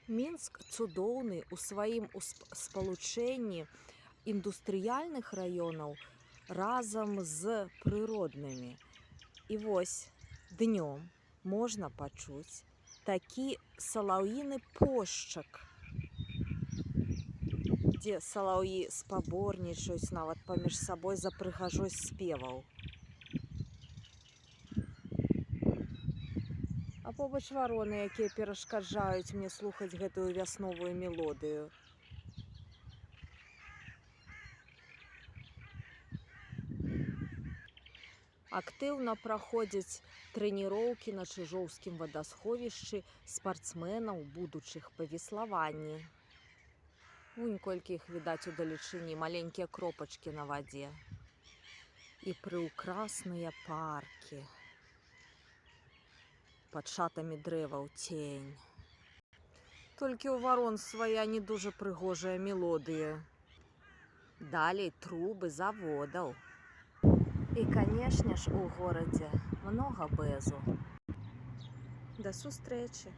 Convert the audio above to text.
Мінск цудоўны ў сваім спалучэнні індустрыяльных раёнаў разам з прыроднымі. І вось днём можна пачуць такі салаўіны пошчак, дзе салаўі спаборнічаюць нават паміж сабой за прыгажосць спеваў. А побач вароны, якія перашкаджаюць мне слухаць гэтую вясновую мелодыю. Актыўна праходзяць трэніроўкі на чыжоўскім вадасховішчы спартсменаў, будучых па веславанні. Вунь колькі іх відаць удалечыні, маленькія кропачкі на вадзе. І прыўкрасныя паркі. Пад шатамі дрэваў цень. Толькі ў варон свая не дужа прыгожая мелодыя. Далей трубы заводаў. І, канешне ж, у горадзе многа бэзу. Да сустрэчы!